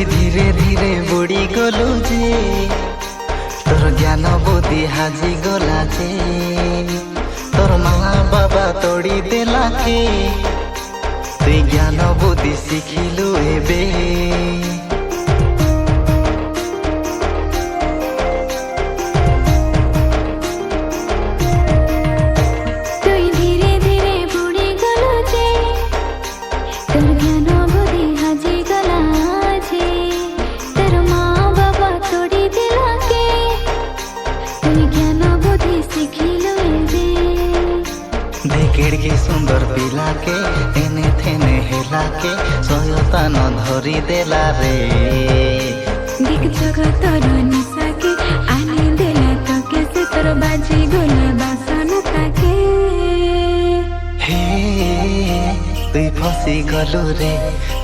তুই ধীরে ধীরে বুড়ি গলু যে তোর জ্ঞান বুদ্ধি হাজি গলা যে তোর মা বাবা তোড়ি দেলাকে তুই জ্ঞান বুদ্ধি শিখিলু এবে के सुंदर पिला के एने थेने हेला के सयता न धरी देला रे दिख जगत निशा के आने देला तो कैसे तोर बाजी गोला बासन ताके हे तुई फसी गलु रे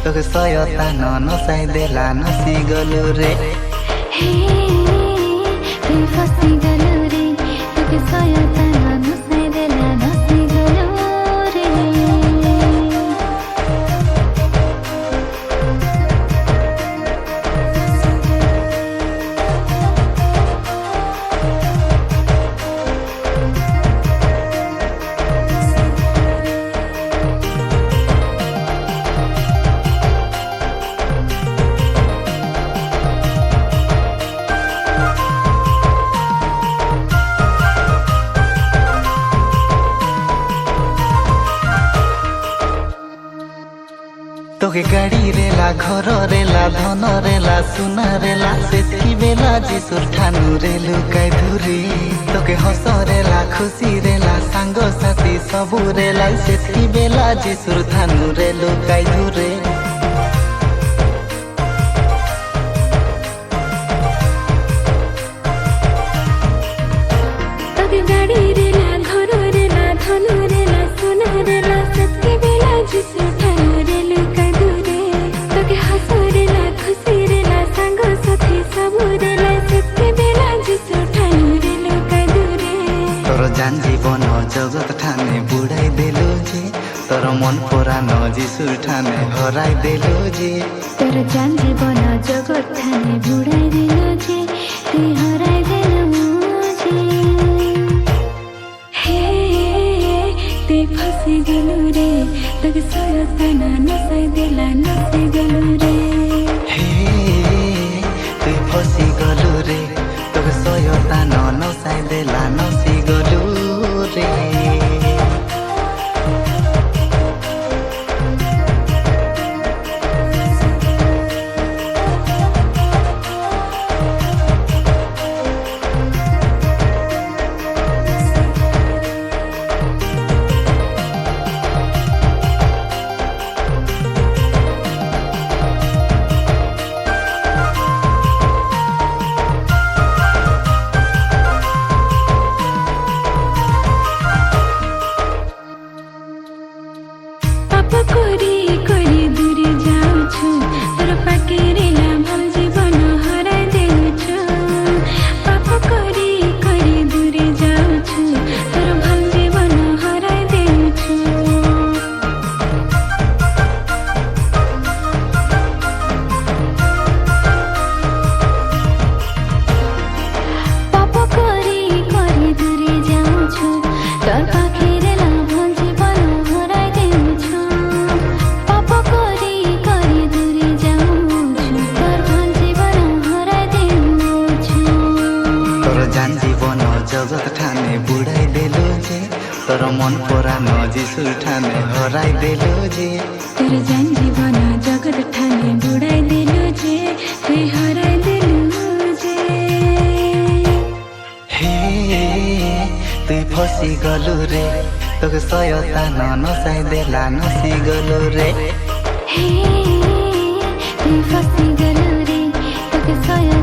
तोके सयता न नसाई देला नसी गलु रे हे तुई फसी गलु रे तोके सयता न नसाई देला नसी गलु तोके गाड़ी रेला घर रेला धन रेला सुना रेला सेतकी बेला जिसुर ठानु रेलु काई धुरी तोके हस रेला खुशी रेला सांग साथी सबु रेला सेतकी बेला जिसुर ठानु रेलु काई धुरे तोके गाड़ी रेला घर रेला धन रेला सुना रेला सेतकी बेला जिसुर जान जीवन जगत ठाने बुढ़ाई देलु जे तोर मन पुराण जिसुर ठाने हराई देलु जे तोर जान जीवन जगत ठाने बुढ़ाई देलु जे तुई हराई देलु जे हे तुई फसी गलु रे तोके सयता न नसाई देला नसी गलु रे हे तुई फसी गलु रे तोके सयता न नसाई देला नसी गलु रे जगत ठाने बुढ़ाई देलु जे तोर मन पुराण जिसुर ठाने हराई देलु जे तोर जान जीवन जगत ठाने बुढ़ाई देलु जे तुई हराई देलु जे हे तुई फसी गलु रे तोके सयता न नसाई देला नसी गलु रे हे तुई फसी गलु रे तोके सयता